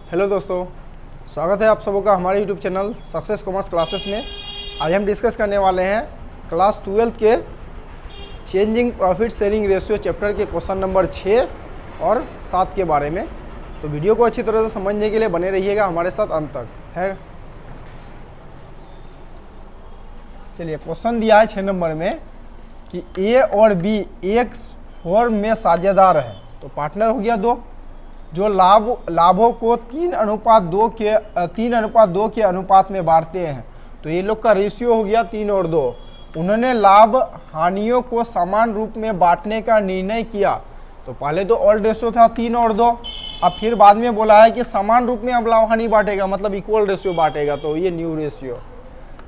Hello दोस्तों, स्वागत है आप सबों का हमारे YouTube channel success commerce classes में। आज हम डिस्कस करने वाले हैं क्लास 12 के changing profit sharing ratio chapter के क्वेश्चन नंबर 6 और 7 के बारे में। तो वीडियो को अच्छी तरह से समझने के लिए बने रहिएगा हमारे साथ अंत तक है। चलिए, क्वेश्चन दिया है 6 नंबर में कि ए और बी एक फर्म में साझेदार है, तो पार्टनर हो गया दो, जो लाभों को 3:2 के अनुपात में बांटते हैं। तो ये लोग का रेशियो हो गया 3 और 2। उन्होंने लाभ हानियों को समान रूप में बांटने का निर्णय किया। तो पहले तो ओल्ड रेशियो था 3 और 2, अब फिर बाद में बोला है कि समान रूप में अब लाभ हानि बांटेगा, मतलब इक्वल रेशियो बांटेगा, तो ये न्यू रेशियो।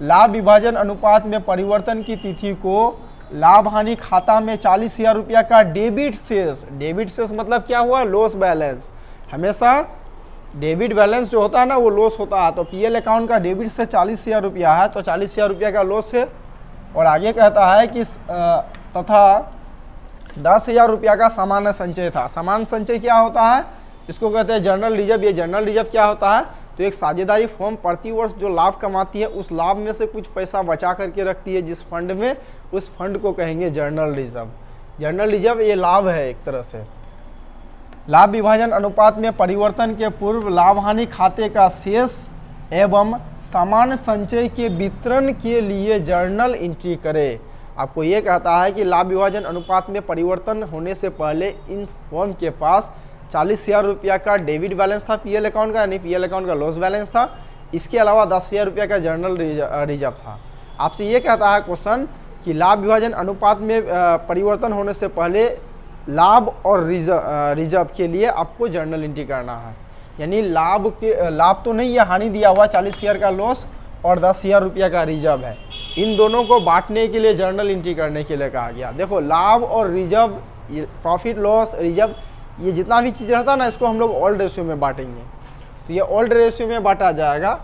लाभ विभाजन अनुपात में परिवर्तन की तिथि को लाभ हानि खाता में 40,000 रुपया का डेबिट शेष मतलब क्या हुआ, लॉस बैलेंस। हमेशा डेबिट बैलेंस जो होता है ना वो लॉस होता है। तो पीएल अकाउंट का डेबिट से 40,000 रुपया है, तो 40,000 रुपया का लॉस है। और आगे कहता है कि तथा 10,000 रुपया का सामान्य संचय था। सामान्य संचय क्या होता है, इसको कहते हैं जनरल रिजर्व। ये जनरल रिजर्व क्या होता है, तो एक साझेदारी फर्म प्रति वर्ष जो लाभ कमाती है उस लाभ में से कुछ पैसा बचा करके रखती है जिस फंड में, उस फंड को कहेंगे जनरल रिजर्व। जनरल रिजर्व ये लाभ है एक तरह से। लाभ विभाजन अनुपात में परिवर्तन के पूर्व लाभ हानि खाते का शेष एवं सामान्य संचय के वितरण के लिए जर्नल एंट्री करें। आपको ये कहता है कि लाभ विभाजन अनुपात में परिवर्तन होने से पहले इन फर्म के पास 40,000 रुपया का डेबिट बैलेंस था पीएल अकाउंट का, यानी पीएल अकाउंट का लॉस बैलेंस था। इसके अलावा 10,000 रुपया का जनरल रिजर्व था। आपसे ये कहता है क्वेश्चन कि लाभ विभाजन अनुपात में परिवर्तन होने से पहले लाभ और रिजर्व के लिए आपको जर्नल एंट्री करना है। यानी लाभ तो नहीं है, हानि दिया हुआ 40,000 का लॉस और 10,000 रुपया का रिजर्व है। इन दोनों को बांटने के लिए जर्नल एंट्री करने के लिए कहा गया। देखो, लाभ और रिजर्व, प्रॉफिट लॉस रिजर्व, ये जितना भी चीज़ रहता है ना, इसको हम लोग ओल्ड रेशियो में बांटेंगे। तो ये ओल्ड रेशियो में बांटा जाएगा।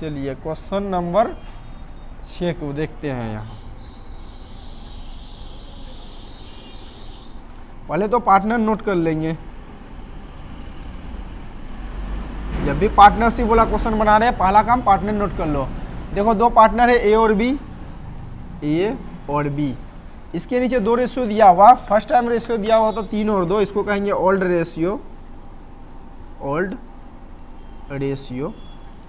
चलिए, क्वेश्चन नंबर 6 को देखते हैं। यहाँ पहले तो पार्टनर नोट कर लेंगे। जब भी पार्टनरशिप वाला क्वेश्चन बना रहे हैं, पहला काम पार्टनर नोट कर लो। देखो, दो पार्टनर है ए और बी। इसके नीचे 2 रेशियो दिया हुआ। फर्स्ट टाइम रेशियो दिया हुआ तो 3 और 2, इसको कहेंगे ओल्ड रेशियो।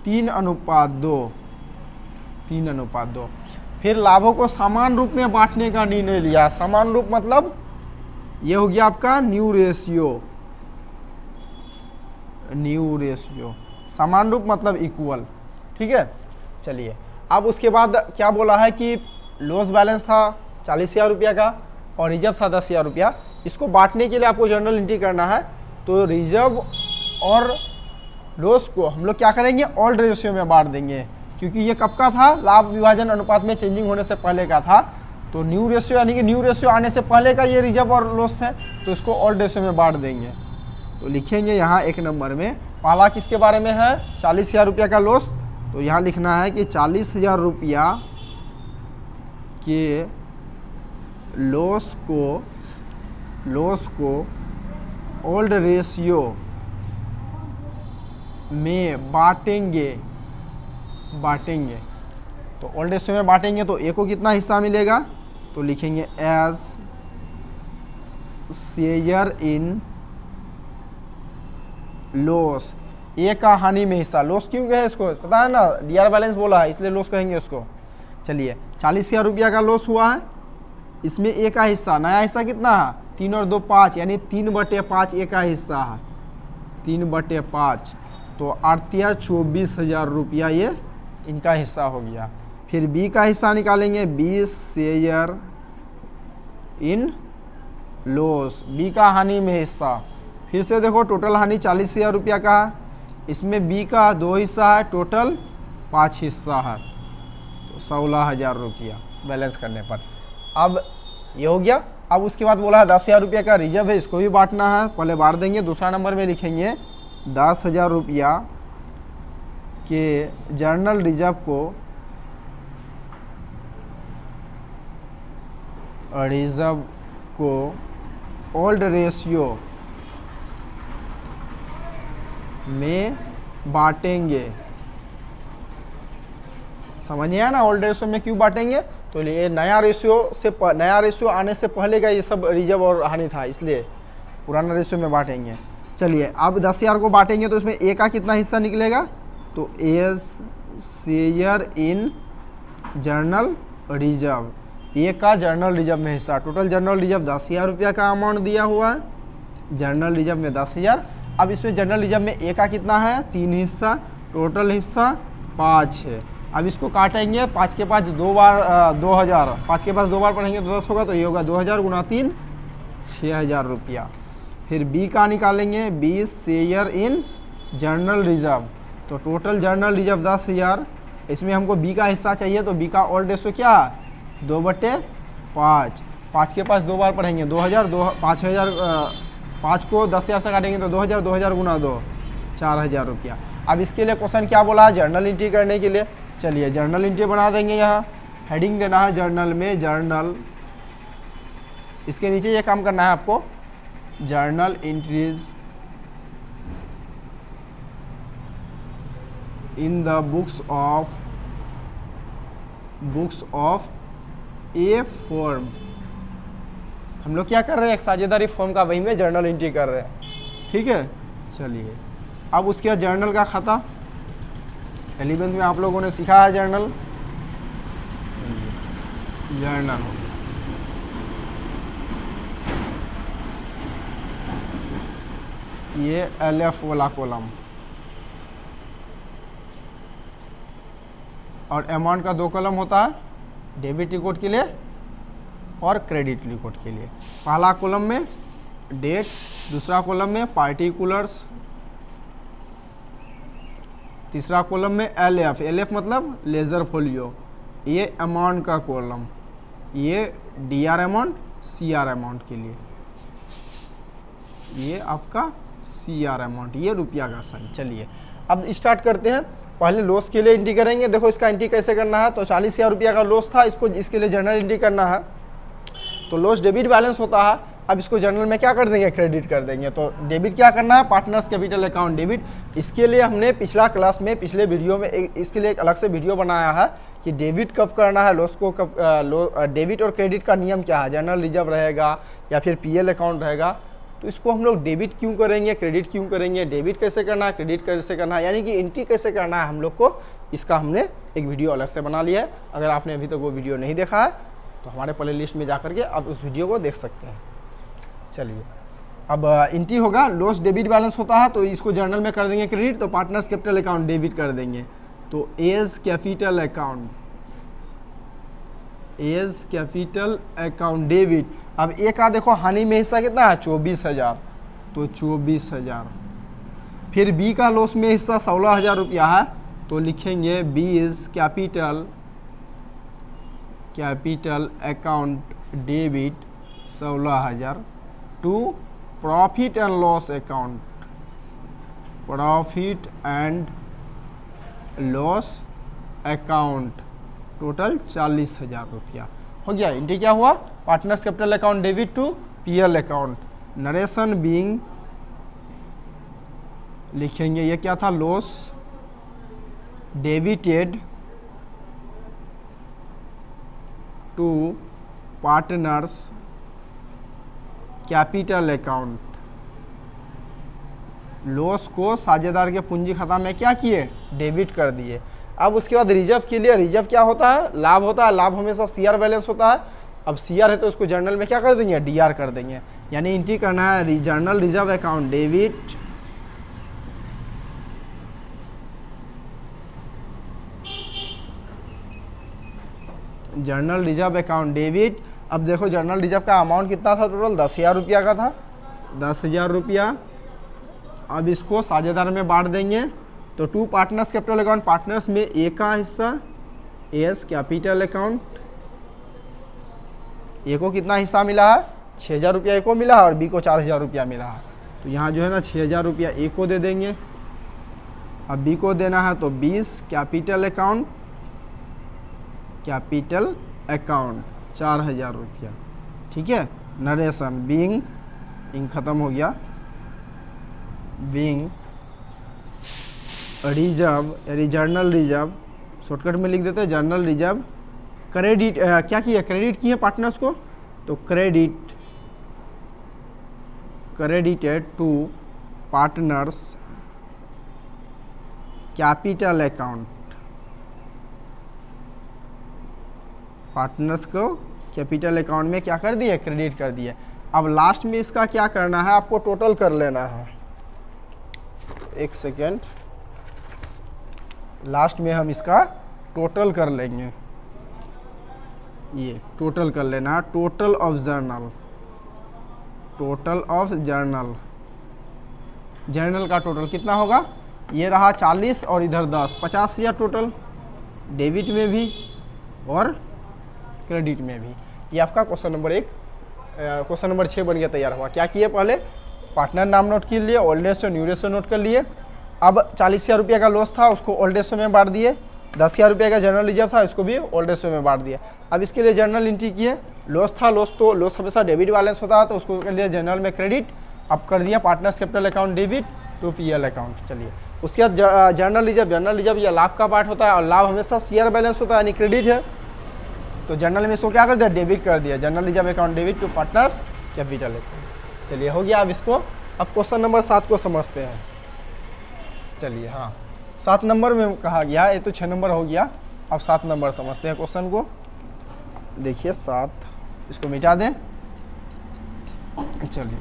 3:2। फिर लाभों को समान रूप में बांटने का निर्णय लिया। समान रूप मतलब ये हो गया आपका न्यू रेशियो। समान रूप मतलब इक्वल। ठीक है, चलिए। अब उसके बाद क्या बोला है कि लॉस बैलेंस था 40,000 रुपया का और रिजर्व था 10,000 रुपया। इसको बांटने के लिए आपको जर्नल एंट्री करना है। तो रिजर्व और लॉस को हम लोग क्या करेंगे, ओल्ड रेशियो में बांट देंगे, क्योंकि ये कब का था, लाभ विभाजन अनुपात में चेंजिंग होने से पहले का था। तो न्यू रेशियो यानी कि न्यू रेशियो आने से पहले का ये रिजर्व और लॉस है, तो इसको ओल्ड रेशियो में बांट देंगे। तो लिखेंगे यहाँ 1 नंबर में, पहला किसके बारे में है, 40,000 रुपया का लॉस। तो यहाँ लिखना है कि 40,000 रुपया के लॉस को ओल्ड रेशियो में बांटेंगे। तो ओल्ड रेशियो में बांटेंगे तो ए को कितना हिस्सा मिलेगा, तो लिखेंगे एज शेयर इन लॉस। ए का हानि में हिस्सा। लॉस क्यों कहे इसको, पता है ना, डीआर बैलेंस बोला है इसलिए लॉस कहेंगे उसको। चलिए, 40,000 रुपया का लॉस हुआ है, इसमें ए का हिस्सा, नया हिस्सा कितना है, 3 और 2 5, यानी 3/5 ए का हिस्सा है, 3/5। तो 24,000 रुपया ये इनका हिस्सा हो गया। फिर बी का हिस्सा निकालेंगे, 20 शेयर इन लॉस, बी का हानि में हिस्सा। फिर से देखो, टोटल हानि 40,000 रुपया का है, इसमें बी का 2 हिस्सा है, टोटल 5 हिस्सा है, तो 16,000 रुपया बैलेंस करने पर। अब ये हो गया। अब उसके बाद बोला है 10,000 रुपया का रिजर्व है, इसको भी बांटना है, पहले बांट देंगे। दूसरा नंबर में लिखेंगे 10,000 रुपया के जर्नल रिजर्व को ओल्ड रेशियो में बांटेंगे। समझ नहीं आया ना, ओल्ड रेशियो में क्यों बांटेंगे? तो ये नया रेशियो आने से पहले का ये सब रिजर्व और हानि था, इसलिए पुराना रेशियो में बांटेंगे। चलिए अब 10,000 को बांटेंगे तो इसमें ए का कितना हिस्सा निकलेगा? तो as share in general reserve, A का जर्नल रिजर्व में हिस्सा। टोटल जर्नल रिजर्व 10,000 रुपया का अमाउंट दिया हुआ है, जर्नल रिजर्व में 10,000। अब इसमें जर्नल रिजर्व में ए का कितना है? 3 हिस्सा, टोटल हिस्सा 5 है। अब इसको काटेंगे, 5 के पास 2 बार 2,000, 5 के पास 2 बार पढ़ेंगे तो 10 होगा, तो ये होगा 2,000 गुना 3 6,000 रुपया। फिर बी का निकालेंगे, B share in general reserve, तो टोटल जर्नल रिजर्व 10,000, इसमें हमको बी का हिस्सा चाहिए, तो बी का ओल्ड रेशियो क्या है? 2/5। 5 के पास 2 बार पढ़ेंगे 2,000, 5,000, 5 को 10,000 से काटेंगे तो 2,000, 2,000 गुना 2 4,000 रुपया। अब इसके लिए क्वेश्चन क्या बोला है? जर्नल एंट्री करने के लिए। चलिए जर्नल एंट्री बना देंगे, यहाँ हेडिंग देना है जर्नल में, जर्नल, इसके नीचे ये काम करना है आपको, journal entries in the books of A form. हम लोग क्या कर रहे हैं? एक साझेदारी फॉर्म का वही में जर्नल एंट्री कर रहे हैं, ठीक है। चलिए अब उसके बाद जर्नल का खाता, 11th में आप लोगों ने सीखा है जर्नल, जर्नल ये LF वाला कॉलम, और अमाउंट का 2 कॉलम होता है, डेबिट रिकॉर्ड के लिए और क्रेडिट रिकॉर्ड के लिए। पहला कॉलम में डेट, दूसरा कॉलम में पार्टिकुलर्स, तीसरा कॉलम में LF मतलब लेजर फोलियो, ये अमाउंट का कॉलम, ये DR अमाउंट, CR अमाउंट के लिए, ये आपका CR अमाउंट, ये रुपया का साइन। चलिए अब स्टार्ट करते हैं। पहले लॉस के लिए एंट्री करेंगे। देखो इसका एंट्री कैसे करना है, तो 40,000 रुपया का लॉस था, इसके लिए जर्नल एंट्री करना है, तो लॉस डेबिट बैलेंस होता है। अब इसको जर्नल में क्या कर देंगे? क्रेडिट कर देंगे। तो डेबिट क्या करना है? Partners capital account debit. इसके लिए हमने पिछला क्लास में, पिछले वीडियो में इसके लिए एक अलग से वीडियो बनाया है कि डेबिट कब करना है, लॉस को कब, डेबिट और क्रेडिट का नियम क्या है, जर्नल रिजर्व रहेगा या फिर PL अकाउंट रहेगा, तो इसको हम लोग डेबिट क्यों करेंगे, क्रेडिट क्यों करेंगे, डेबिट कैसे करना है, क्रेडिट कैसे करना है, यानी कि एंट्री कैसे करना है हम लोग को, इसका हमने एक वीडियो अलग से बना लिया है। अगर आपने अभी तक वो वीडियो नहीं देखा है तो हमारे प्ले लिस्ट में जाकर के आप उस वीडियो को देख सकते हैं। चलिए अब एंट्री होगा, लॉस डेबिट बैलेंस होता है, तो इसको जर्नल में कर देंगे क्रेडिट, तो पार्टनर्स कैपिटल अकाउंट डेबिट कर देंगे, तो एज कैपिटल अकाउंट डेबिट। अब एक का देखो हानि में हिस्सा कितना है? 24,000, तो 24,000। फिर बी का लॉस में हिस्सा 16,000 रुपया है, तो लिखेंगे B is capital account debit 16,000 to profit and loss account, profit and loss account, total 40,000 रुपया हो गया। एंट्री क्या हुआ? Partners capital account debit to PL account. Narration being लिखेंगे, ये क्या था? Loss debited to partners capital account. Loss को साझेदार के पूंजी खाता में क्या किए? डेबिट कर दिए। अब उसके बाद रिजर्व के लिए, रिजर्व क्या होता है? लाभ होता है। लाभ हमेशा CR बैलेंस होता है। अब CR है तो उसको जर्नल में क्या कर देंगे? DR कर देंगे। यानी एंट्री करना है journal reserve account debit journal reserve account debit. अब देखो जर्नल रिजर्व का अमाउंट कितना था? टोटल 10,000 रुपया का था, 10,000 रुपया। अब इसको साझेदार में बांट देंगे, तो to partners capital account, partners में ए का हिस्सा एस कैपिटल अकाउंट, ए को कितना हिस्सा मिला है? 6,000 रुपया ए को मिला है और बी को 4,000 रुपया मिला है, तो यहाँ जो है ना 6,000 रुपया ए को दे देंगे। अब बी को देना है तो 20 कैपिटल अकाउंट 4,000 रुपया, ठीक है। नरेशन बीइंग, इंग खत्म हो गया, बीइंग रिजर्व यानी जर्नल रिजर्व, शॉर्टकट में लिख देते हैं जर्नल रिजर्व क्रेडिट, क्या किया, क्रेडिट किए पार्टनर्स को, तो credited to partners capital account, partners को कैपिटल अकाउंट में क्या कर दिए, क्रेडिट कर दिए। अब लास्ट में इसका क्या करना है, आपको टोटल कर लेना है। एक सेकेंड, लास्ट में हम इसका टोटल कर लेंगे, ये टोटल कर लेना, total of journal, total of journal, journal का टोटल कितना होगा, ये रहा 40 और इधर 10, 50,000 टोटल, डेबिट में भी और क्रेडिट में भी। ये आपका क्वेश्चन नंबर 1, क्वेश्चन नंबर 6 बन गया, तैयार हुआ। क्या किए, पहले पार्टनर नाम नोट कर लिए, old ratio new ratio note कर लिए। अब 40,000 रुपये का लॉस था, उसको ओल्ड रेशियो में बांट दिए। 10,000 रुपये का जनरल रिजर्व था, इसको भी ओल्ड रेशियो में बांट दिया। अब इसके लिए जर्नल एंट्री किए, लॉस था, लॉस हमेशा डेबिट बैलेंस होता है, तो उसको कर लिया जनरल में क्रेडिट। अब कर दिया partners capital account debit to PL account. चलिए, उसके बाद जर्नल रिजर्व या लाभ का पार्ट होता है, और लाभ हमेशा शेयर बैलेंस होता है, यानी क्रेडिट है, तो जनरल में इसको क्या कर दिया, डेबिट कर दिया, general reserve account debit to partners capital account. चलिए, हो गया। अब इसको, अब क्वेश्चन नंबर 7 को समझते हैं। चलिए, हाँ, 7 नंबर में कहा गया, ये तो 6 नंबर हो गया, अब 7 नंबर समझते हैं क्वेश्चन को। देखिए 7, इसको मिटा दें। चलिए,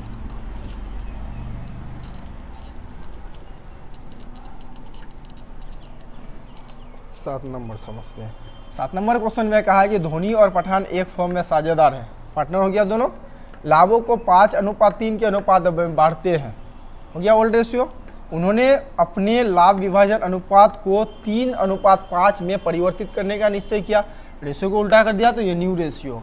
सात नंबर समझते हैं। 7 नंबर क्वेश्चन में कहा है कि धोनी और पठान एक फर्म में साझेदार हैं, पार्टनर हो गया दोनों, लाभों को 5:3 के अनुपात में बांटते हैं, हो गया ओल्ड रेशियो। उन्होंने अपने लाभ विभाजन अनुपात को 3:5 में परिवर्तित करने का निश्चय किया। रेशियो को उल्टा कर दिया, तो ये न्यू रेशियो।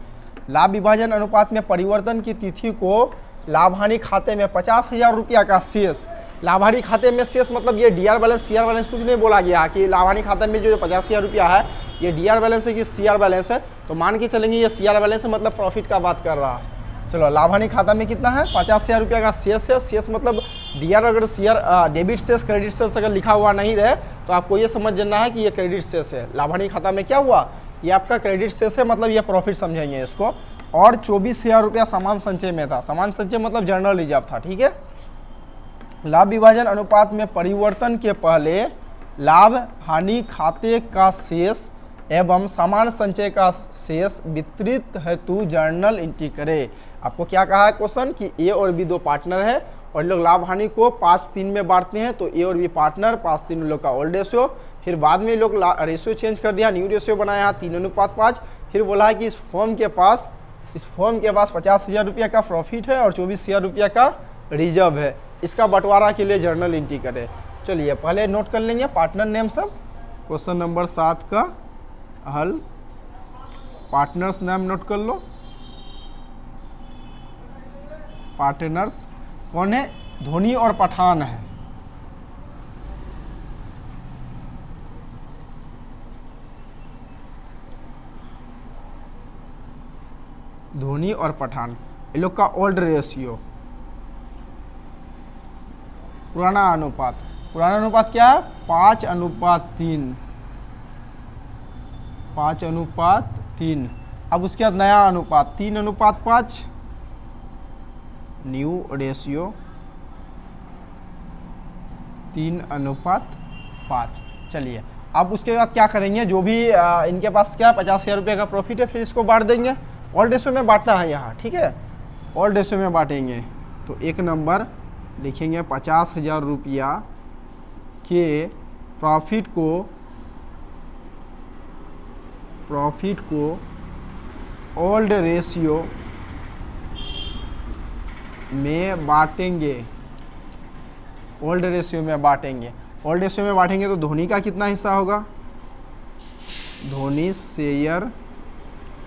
लाभ विभाजन अनुपात में परिवर्तन की तिथि को लाभ हानि खाते में 50,000 रुपया का शेष, लाभ हानि खाते में शेष मतलब ये डीआर बैलेंस सीआर बैलेंस कुछ नहीं बोला गया कि लाभ हानि खाते में जो 50,000 रुपया है ये डीआर बैलेंस है कि सीआर बैलेंस है, तो मान के चलेंगे ये सीआर बैलेंस है, मतलब प्रॉफिट का बात कर रहा है। चलो, लाभ हानि खाता में कितना है, 50,000 रुपया का शेष है। शेष मतलब डीआर, अगर सीआर डेबिट शेष क्रेडिट शेष अगर लिखा हुआ नहीं रहे तो आपको ये समझ जाना है कि ये क्रेडिट शेष है। लाभ हानि खाता में क्या हुआ, ये आपका क्रेडिट शेष है, मतलब ये प्रॉफिट समझेंगे इसको। और 24,000 रुपया सामान संचय में था, सामान संचय मतलब जनरल रिजर्व था, ठीक है। लाभ विभाजन अनुपात में परिवर्तन के पहले लाभ हानि खाते का शेष एवं सामान्य संचय का शेष वितरित हेतु जर्नल एंट्री करे। आपको क्या कहा है क्वेश्चन कि ए और बी 2 पार्टनर है और लोग लाभ हानि को 5:3 में बांटते हैं, तो ए और बी पार्टनर, 5:3 लोग का ओल्ड रेशियो। फिर बाद में लोग रेशियो चेंज कर दिया, न्यू रेशियो बनाया 3:5। फिर बोला है कि इस फर्म के पास 50,000 रुपया का प्रॉफिट है और 24,000 रुपया का रिजर्व है, इसका बंटवारा के लिए जर्नल एंट्री करें। चलिए, पहले नोट कर लेंगे पार्टनर नेम सब। क्वेश्चन नंबर 7 का हल, पार्टनर्स नाम नोट कर लो। पार्टनर्स कौन है, धोनी और पठान है। धोनी और पठान, ये लोग का ओल्ड रेशियो, पुराना अनुपात। पुराना अनुपात क्या है, 5:3, 5:3। अब उसके बाद नया अनुपात 3:5, न्यू रेशियो 3:5। चलिए, अब उसके बाद क्या करेंगे, जो भी इनके पास क्या 50,000 रुपये का प्रॉफिट है, फिर इसको बांट देंगे। ओल्ड रेशियो में बांटना है यहाँ, ठीक है, ओल्ड रेशियो में बांटेंगे। तो 1 नंबर लिखेंगे 50,000 रुपया के प्रॉफिट को ओल्ड रेशियो में बांटेंगे, ओल्ड रेशियो में बांटेंगे। ओल्ड रेशियो में बांटेंगे तो धोनी का कितना हिस्सा होगा, Dhoni share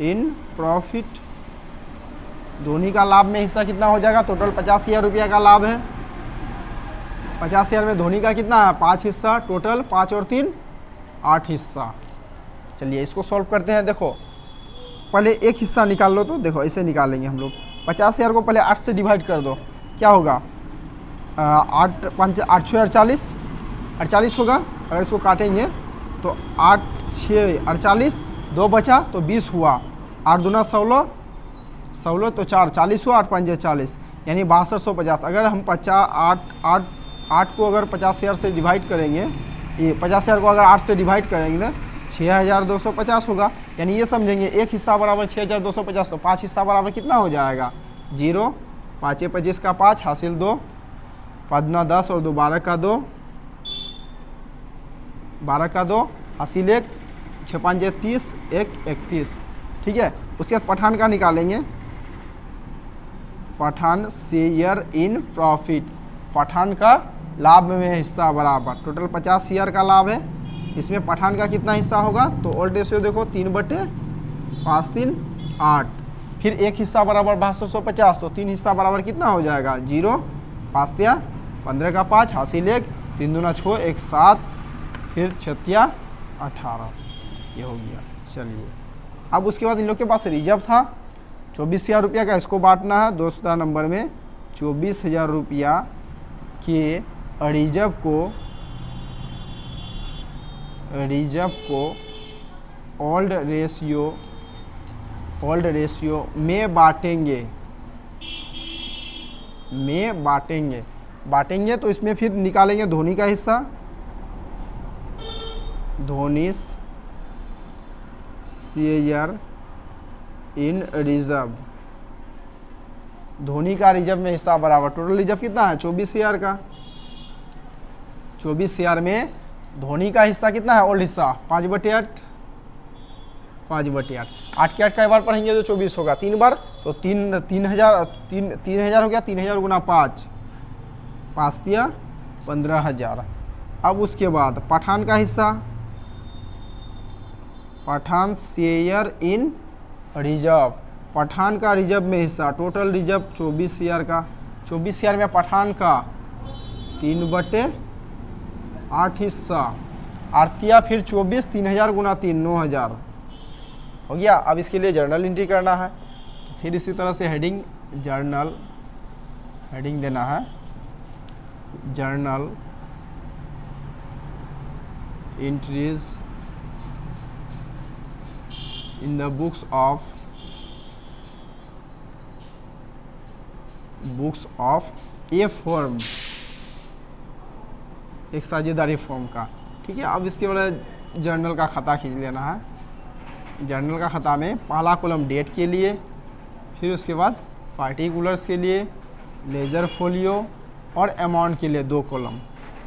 in profit, Dhoni का लाभ में हिस्सा कितना हो जाएगा, टोटल 50,000 रुपया का लाभ है। 50,000 में धोनी का कितना है, 5 हिस्सा, टोटल 5 और 3 8 हिस्सा। चलिए, इसको सॉल्व करते हैं। देखो, पहले एक हिस्सा निकाल लो, तो देखो ऐसे निकालेंगे हम लोग। 50,000 को पहले 8 से डिवाइड कर दो, क्या होगा, 8 5 8 6 48, 48 होगा। अगर इसको काटेंगे तो 8 6 48, 2 बचा तो 20 हुआ, 8 दूना 16, 16 तो 4 40 हुआ, 8 5 40, यानी 6250। अगर हम 8 को अगर 50,000 से डिवाइड करेंगे, ये 50,000 को अगर 8 से डिवाइड करेंगे तो 6250 होगा। यानी ये समझेंगे एक हिस्सा बराबर 6250, तो 5 हिस्सा बराबर कितना हो जाएगा 0, 5 25 का 5 हासिल 2, 5 9 10 और 2 12 का 2, 12 का 2 हासिल 1, 6 5 30, 1 31। ठीक है, उसके बाद पठान का निकालेंगे। Pathan share in profit, Pathan का लाभ में हिस्सा बराबर, टोटल 50 शेयर का लाभ है, इसमें पठान का कितना हिस्सा होगा, तो ओल्ड रेशियो देखो 3/5 3 8, फिर एक हिस्सा बराबर 6250, तो 3 हिस्सा बराबर कितना हो जाएगा 0, 5 15 का 5 हासिल 1, 3 दूना 6 1 7, फिर 6 18, ये हो गया। चलिए अब उसके बाद इन लोग के पास रिजर्व था 24,000 रुपया का, इसको बांटना है दूसरा नंबर में। 24,000 रुपया के रिजर्व को ओल्ड रेशियो में बांटेंगे तो इसमें फिर निकालेंगे धोनी का हिस्सा, Dhoni share in reserve, Dhoni का रिजर्व में हिस्सा बराबर, टोटल रिजर्व कितना है 24,000 का, 24,000 में धोनी का हिस्सा कितना है ओल्ड हिस्सा 5/8, 5/8, 8 के 8 का एक बार पढ़ेंगे तो 24 होगा, 3 बार तो 3,000 हो गया, 3,000 गुना 5 5 15,000। अब उसके बाद पठान का हिस्सा, Pathan share in reserve, Pathan का रिजर्व में हिस्सा, टोटल रिजर्व 24,000 का, 24,000 में पठान का 3/8 हिस्सा, आरतिया फिर 24, 3,000 गुना 3 9,000 हो गया। अब इसके लिए जर्नल एंट्री करना है, फिर इसी तरह से हेडिंग जर्नल, हेडिंग देना है journal entries in the books of A form, एक साझेदारी फॉर्म का। ठीक है, अब इसके बाद जर्नल का खाता खींच लेना है। जर्नल का खाता में पहला कॉलम डेट के लिए, फिर उसके बाद पार्टिकुलर्स के लिए, लेजर फोलियो और अमाउंट के लिए 2 कॉलम।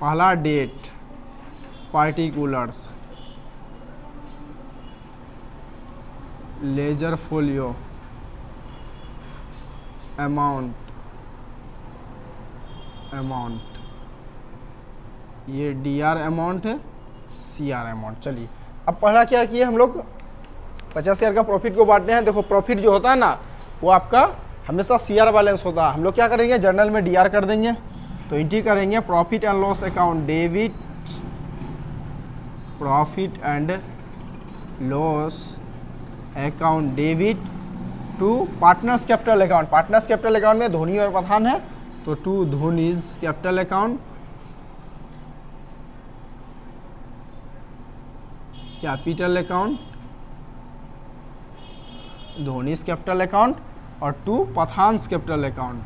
पहला date, particulars, ledger folio, amount, ये DR अमाउंट है, CR अमाउंट। चलिए अब पहला क्या किए हम लोग 50,000 का प्रॉफिट को बांटने हैं। देखो प्रॉफिट जो होता है ना वो आपका हमेशा CR बैलेंस होता है। हम लोग क्या करेंगे जर्नल में DR कर देंगे, तो एंट्री करेंगे profit and loss account debit, profit and loss account debit to partners capital account. Partners capital account में धोनी और पठान है, तो to Dhoni's capital account, capital account, Dhoni's capital account, और to Pathan's capital account.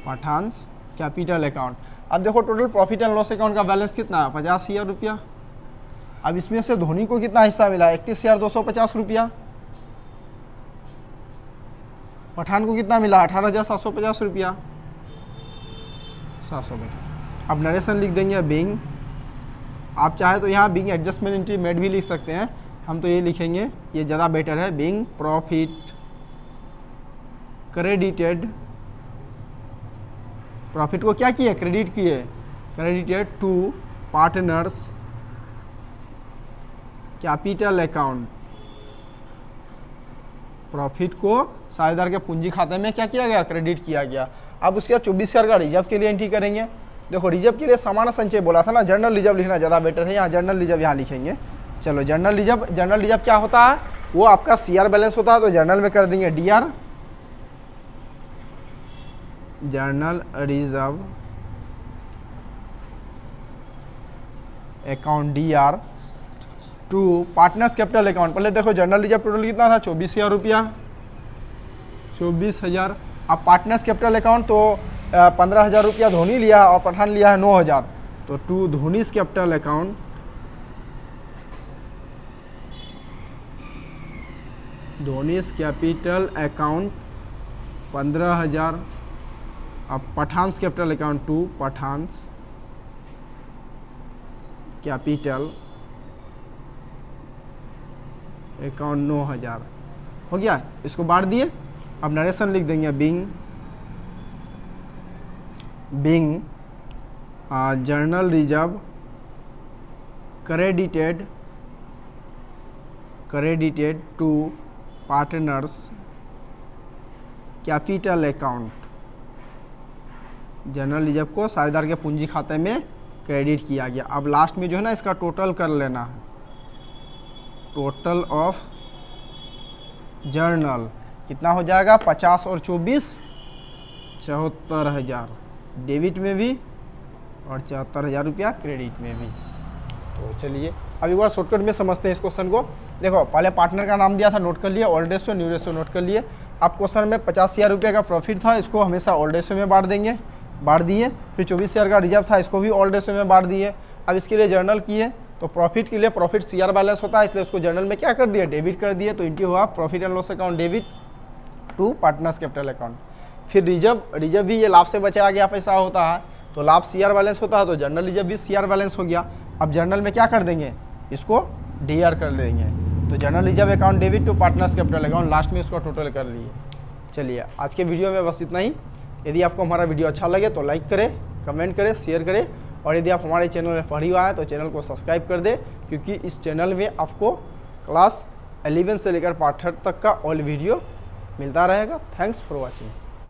Pathan's capital account. अब देखो total profit and loss account का balance कितना है 50,000 रुपया। अब इसमें से धोनी को कितना हिस्सा मिला 31,250 रुपया, पठान को कितना मिला 18,750 रुपया, 750। अब नरेशन लिख देंगे बिंग, आप चाहे तो यहाँ बिंग एडजस्टमेंट एंट्री मेड भी लिख सकते हैं, हम तो ये लिखेंगे, ये ज़्यादा बेटर है। बिंग प्रॉफिट क्रेडिटेड, प्रॉफिट को क्या किए क्रेडिट किए, credited to partners capital account. Profit को साझेदार के पूंजी खाते में क्या किया गया क्रेडिट किया गया। अब उसके बाद 24,000 का रिजर्व के लिए एंट्री करेंगे। देखो रिजर्व के लिए सामान्य संचय बोला था ना, जनरल रिजर्व लिखना ज़्यादा बेटर है, यहाँ जनरल रिजर्व यहाँ लिखेंगे। चलो जनरल रिजर्व क्या होता है, वो आपका CR बैलेंस होता है, तो जनरल में कर देंगे DR, general reserve account DR to partners capital account. पहले देखो जर्नल रिजर्व टोटल कितना था, 24,000 रुपया, 24,000। अब पार्टनर्स कैपिटल अकाउंट तो 15,000 रुपया धोनी लिया और पठान लिया है 9,000, तो to Dhoni's capital account, Dhoni's capital account 15,000। अब Pathan's capital account to Pathan's capital account 9,000 हो गया। इसको बांट दिए। अब नरेशन लिख देंगे being general reserve credited to partners capital account. General reserve को साझेदार के पूंजी खाते में क्रेडिट किया गया। अब लास्ट में जो है ना इसका टोटल कर लेना है, टोटल ऑफ जर्नल कितना हो जाएगा, 50 और 24 74,000 डेबिट में भी और 74,000 रुपया क्रेडिट में भी। तो चलिए अब एक बार शॉर्टकट में समझते हैं इस क्वेश्चन को। देखो पहले पार्टनर का नाम दिया था, नोट कर लिए, old ratio new ratio note कर लिए। अब क्वेश्चन में 50,000 रुपये का प्रॉफिट था, इसको हमेशा ओल्ड रेशियो में बांट देंगे, बांट दिए। फिर 24,000 का रिजर्व था, इसको भी ओल्ड रेशियो में बांट दिए। अब इसके लिए जर्नल किए, तो प्रॉफिट के लिए प्रॉफिट CR बैलेंस होता है, इसलिए उसको जर्नल में क्या कर दिया, डेबिट कर दिए। तो इंटू हुआ profit and loss account debit to partners capital account. फिर रिजर्व भी ये लाभ से बचाया गया पैसा होता है, तो लाभ CR बैलेंस होता है, तो जर्नल रिजर्व भी CR बैलेंस हो गया। अब जर्नल में क्या कर देंगे, इसको DR कर देंगे। तो general reserve account debit to partners capital account, last में इसको टोटल कर लिए। चलिए आज के वीडियो में बस इतना ही। यदि आपको हमारा वीडियो अच्छा लगे तो लाइक करें, कमेंट करें, शेयर करें, और यदि आप हमारे चैनल में पढ़ी हुआ है तो चैनल को सब्सक्राइब कर दें, क्योंकि इस चैनल में आपको क्लास 11 से लेकर पार्ट 3 तक का ऑल वीडियो मिलता रहेगा। Thanks for watching.